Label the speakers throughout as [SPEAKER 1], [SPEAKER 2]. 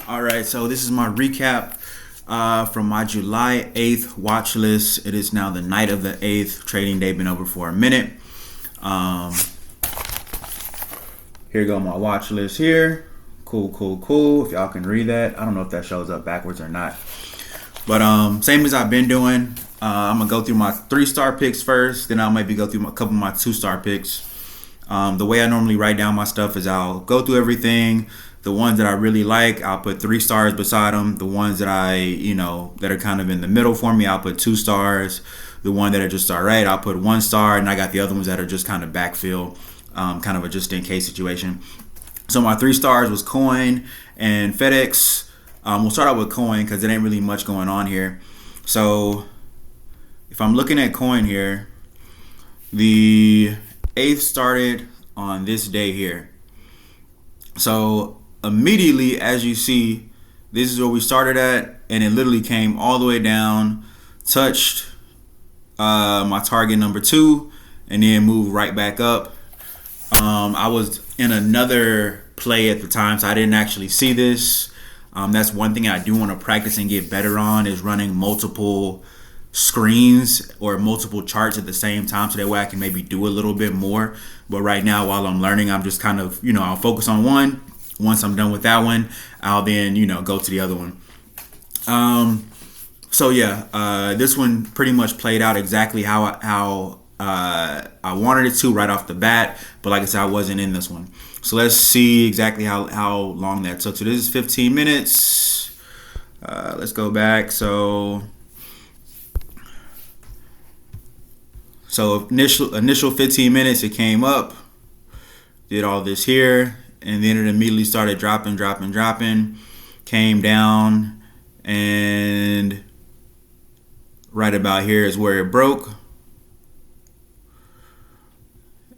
[SPEAKER 1] All right, so this is my recap from my July 8th watch list. It is now the night of the 8th. Trading day been over for a minute. Here go my watch list here. Cool. If y'all can read that. I don't know if that shows up backwards or not. But same as I've been doing. I'm going to go through my 3-star picks first. Then I'll maybe go through a couple of my 2-star picks. The way I normally write down my stuff is I'll go through everything. The ones that I really like, I'll put 3 stars beside them. The ones that that are kind of in the middle for me, I'll put 2 stars. The one that are just all right, I'll put 1 star. And I got the other ones that are just kind of backfill, kind of a just in case situation. So my 3 stars was Coin and FedEx. We'll start out with Coin because there ain't really much going on here. So if I'm looking at Coin here, the 8th started on this day here. So immediately, as you see, this is where we started at, and it literally came all the way down, touched my target number 2, and then moved right back up. I was in another play at the time, so I didn't actually see this. That's one thing I do want to practice and get better on, is running multiple screens or multiple charts at the same time, so that way I can maybe do a little bit more. But right now, while I'm learning, I'm just kind of, I'll focus on one. Once I'm done with that one, I'll then, go to the other one. So yeah, this one pretty much played out exactly how I wanted it to right off the bat. But like I said, I wasn't in this one. So let's see exactly how long that took. So this is 15 minutes. Let's go back. So initial 15 minutes, it came up, did all this here, and then it immediately started dropping, came down, and right about here is where it broke.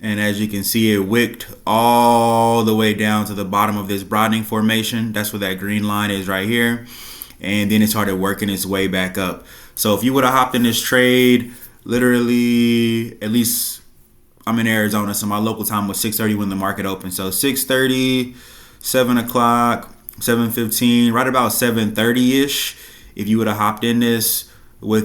[SPEAKER 1] And as you can see, it wicked all the way down to the bottom of this broadening formation. That's where that green line is right here. And then it started working its way back up. So if you would have hopped in this trade, literally, at least I'm in Arizona, so my local time was 6:30 when the market opened. So 6:30, 7 o'clock, 7:15, right about 7:30-ish. If you would have hopped in this by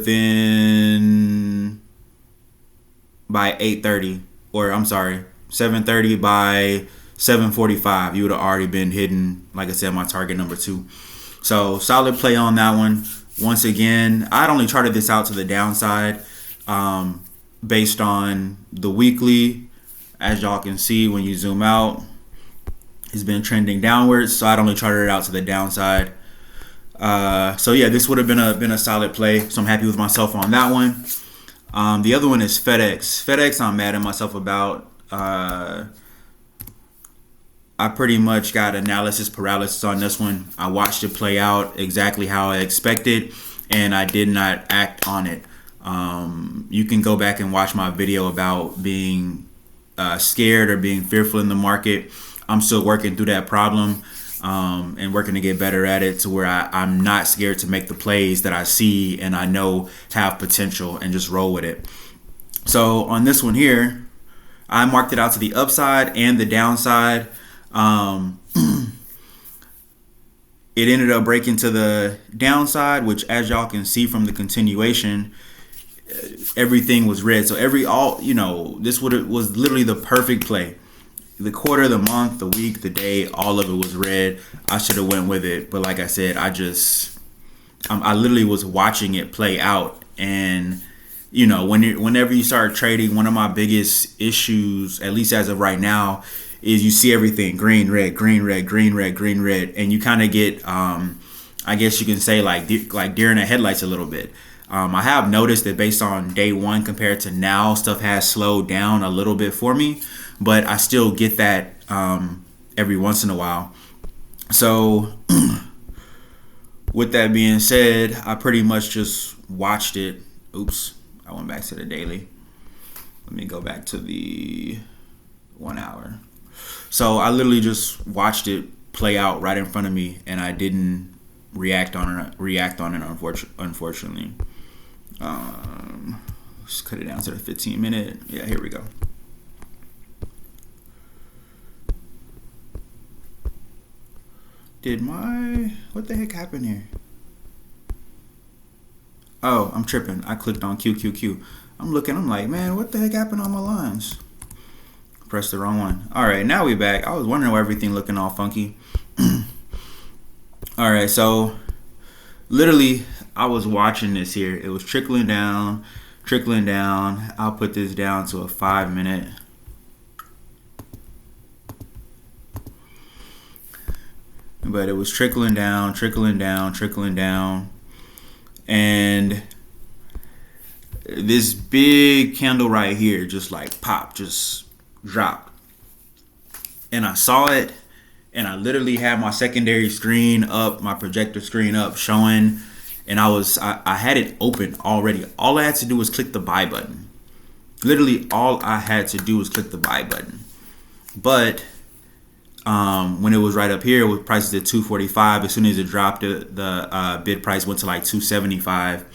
[SPEAKER 1] 8:30, or I'm sorry, 7:30 by 7:45, you would have already been hitting, like I said, my target number 2. So solid play on that one. Once again, I'd only charted this out to the downside. Based on the weekly, as y'all can see when you zoom out, it's been trending downwards, so I'd only charted it out to the downside. So yeah, this would have been a solid play, so I'm happy with myself on that one. The other one is FedEx. I'm mad at myself about. I pretty much got analysis paralysis on this one. I watched it play out exactly how I expected, and I did not act on it. You can go back and watch my video about being scared or being fearful in the market. I'm still working through that problem and working to get better at it to where I'm not scared to make the plays that I see and I know have potential and just roll with it. So on this one here, I marked it out to the upside and the downside. It ended up breaking to the downside, which as y'all can see from the continuation, everything was red. So this was literally the perfect play. The quarter, the month, the week, the day, all of it was red. I should have went with it, but like I said, I literally was watching it play out. And whenever you start trading, one of my biggest issues, at least as of right now, is you see everything green, red, and you kind of get, I guess you can say like deer in the headlights a little bit. I have noticed that based on day 1 compared to now, stuff has slowed down a little bit for me, but I still get that every once in a while. So with that being said, I pretty much just watched it. Oops, I went back to the daily. Let me go back to the 1 hour. So I literally just watched it play out right in front of me, and I didn't react on it, unfortunately. Let's cut it down to the 15-minute. Yeah, here we go. What the heck happened here? Oh, I'm tripping. I clicked on QQQ. I'm like, man, what the heck happened on my lines? Pressed the wrong one. All right, now we back. I was wondering why everything looking all funky. All right, so literally I was watching this here. It was trickling down. I'll put this down to a 5-minute. But it was trickling down. And this big candle right here just like popped, just dropped. And I saw it, and I literally had my secondary screen up, my projector screen up, showing, and I had it open already. All I had to do was click the buy button. Literally all I had to do was click the buy button. But when it was right up here with prices at 245, as soon as it dropped, the bid price went to like 275.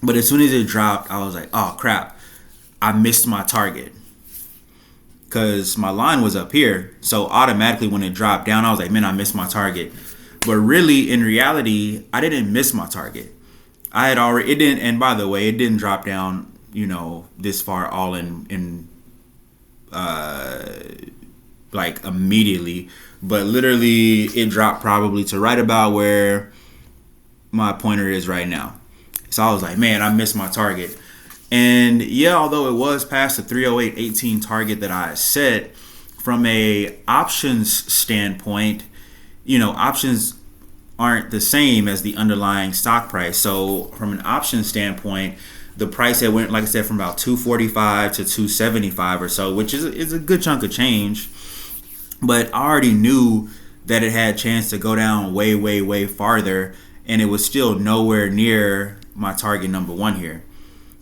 [SPEAKER 1] But as soon as it dropped, I was like, oh crap, I missed my target, because my line was up here. So automatically when it dropped down, I was like, man, I missed my target. But really, in reality, I didn't miss my target. It didn't, and by the way, it didn't drop down, this far all in like immediately, but literally it dropped probably to right about where my pointer is right now. So I was like, man, I missed my target. And yeah, although it was past the 308.18 target that I set, from a options standpoint, options aren't the same as the underlying stock price. So from an option standpoint, the price that went, like I said, from about 245 to 275 or so, which is a good chunk of change. But I already knew that it had a chance to go down way, way, way farther, and it was still nowhere near my target number 1 here.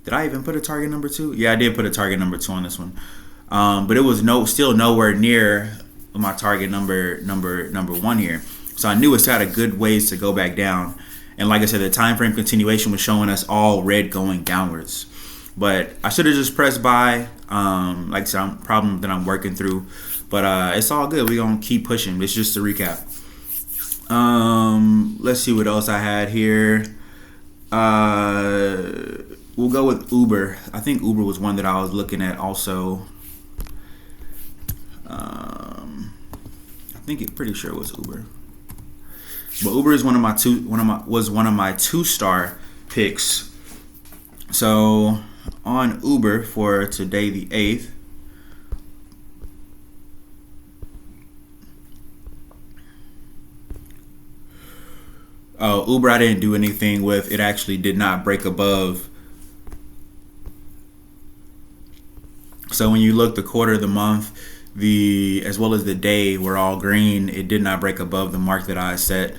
[SPEAKER 1] Did I even put a target number 2? Yeah, I did put a target number 2 on this one. But it was still nowhere near my target number 1 here. So I knew it still had a good ways to go back down. And like I said, the time frame continuation was showing us all red going downwards. But I should have just pressed buy. Like I said, problem that I'm working through. But it's all good. We're going to keep pushing. It's just a recap. Let's see what else I had here. We'll go with Uber. I think Uber was one that I was looking at also. Pretty sure it was Uber. But Uber is one of my 2-star picks. So on Uber for today, the 8th. Uber I didn't do anything with. It actually did not break above. So when you look the quarter, the month, as well as the day were all green. It did not break above the mark that I set.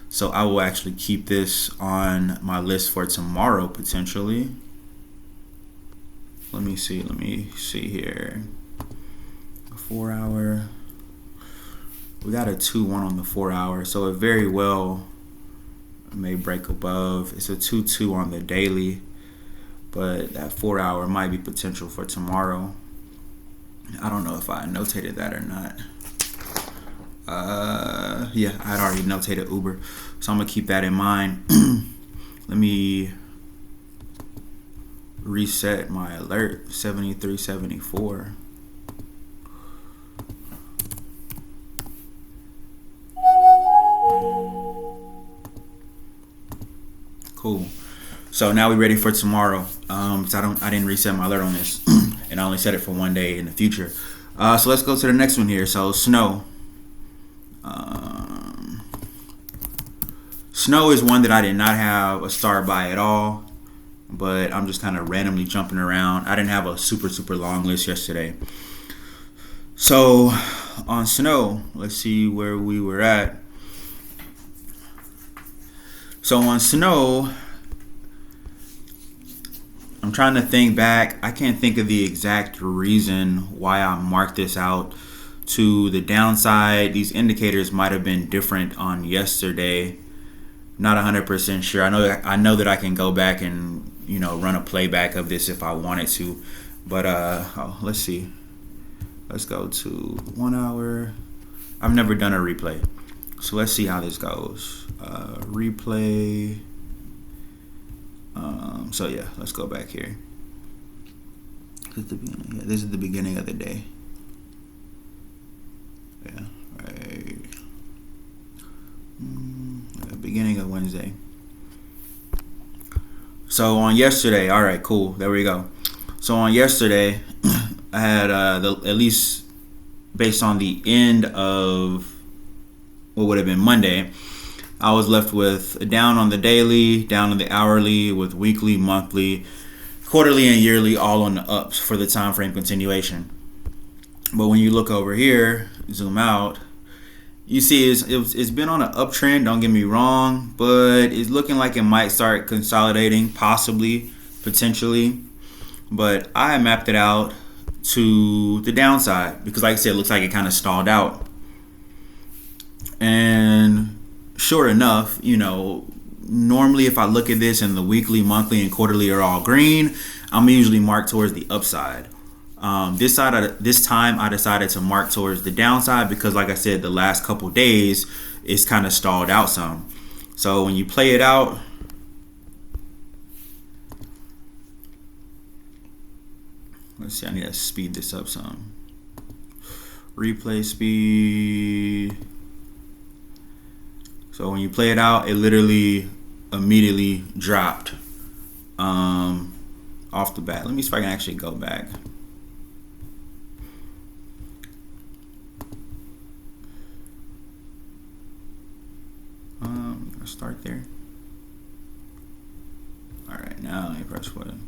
[SPEAKER 1] So I will actually keep this on my list for tomorrow potentially. Let me see here. A 4-hour. We got a 2-1 on the 4-hour, so it very well may break above. It's a 2-2 on the daily, but that 4-hour might be potential for tomorrow. I don't know if I notated that or not. Yeah, I had already notated Uber, so I'm gonna keep that in mind. Let me reset my alert. 73.74. Cool. So now we're ready for tomorrow. So I didn't reset my alert on this, and I only set it for one day in the future. So let's go to the next one here. So snow. Snow is one that I did not have a star by at all, but I'm just kind of randomly jumping around. I didn't have a super long list yesterday. So on snow, let's see where we were at. So on snow, I'm trying to think back. I can't think of the exact reason why I marked this out to the downside. These indicators might have been different on yesterday. Not 100% sure. I know that I can go back and run a playback of this if I wanted to. But let's see. Let's go to 1 hour. I've never done a replay. So let's see how this goes. Replay. So yeah, let's go back here. This is the beginning of the day. Yeah, right. Beginning of Wednesday. So on yesterday, all right, cool. There we go. So on yesterday, I had at least based on the end of what would have been Monday, I was left with down on the daily, down on the hourly, with weekly, monthly, quarterly, and yearly all on the ups for the time frame continuation. But when you look over here, zoom out, you see it's been on an uptrend, don't get me wrong, but it's looking like it might start consolidating, possibly, potentially. But I mapped it out to the downside because, like I said, it looks like it kind of stalled out. And sure enough, normally if I look at this and the weekly, monthly, and quarterly are all green, I'm usually marked towards the upside. This time I decided to mark towards the downside because, like I said, the last couple days it's kind of stalled out some. So when you play it out, let's see, I need to speed this up some. Replay speed. So when you play it out, it literally immediately dropped off the bat. Let me see if I can actually go back. Start there. All right, now let me press button.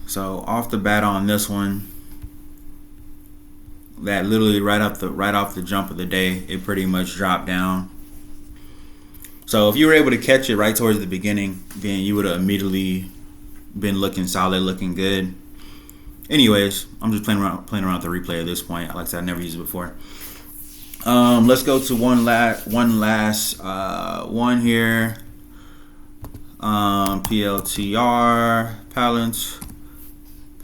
[SPEAKER 1] So off the bat on this one, that literally right off the jump of the day, it pretty much dropped down. So if you were able to catch it right towards the beginning, then you would have immediately been looking solid, looking good. Anyways, I'm just playing around with the replay at this point. Like I said, I never used it before. Let's go to one last one here. PLTR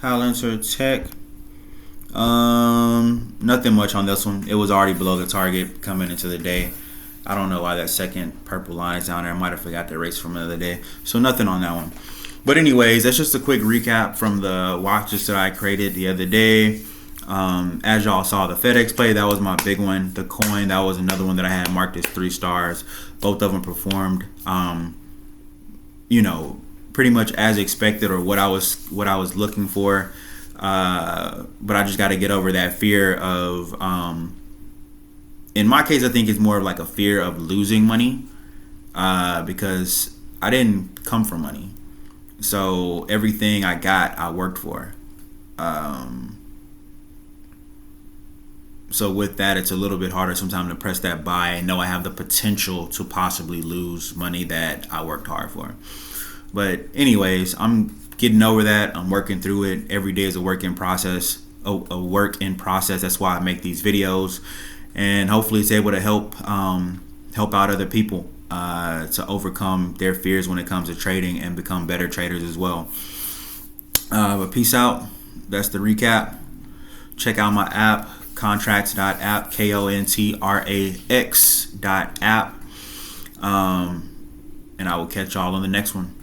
[SPEAKER 1] Palantir Tech. Nothing much on this one. It was already below the target coming into the day. I don't know why that second purple line is down there. I might have forgot the race from the other day. So nothing on that one. But anyways, that's just a quick recap from the watches that I created the other day. As y'all saw, the FedEx play, that was my big one. The coin, that was another one that I had marked as 3 stars. Both of them performed, pretty much as expected, or what I was looking for. But I just got to get over that fear of, in my case, I think it's more of like a fear of losing money, because I didn't come from money. So everything I got, I worked for. So with that, it's a little bit harder sometimes to press that buy and know I have the potential to possibly lose money that I worked hard for. But anyways, I'm getting over that. I'm working through it. Every day is a work in process. That's why I make these videos, and hopefully it's able to help out other people to overcome their fears when it comes to trading and become better traders as well. But peace out. That's the recap. Check out my app, contracts.app, kontrax.app, and I will catch y'all on the next one.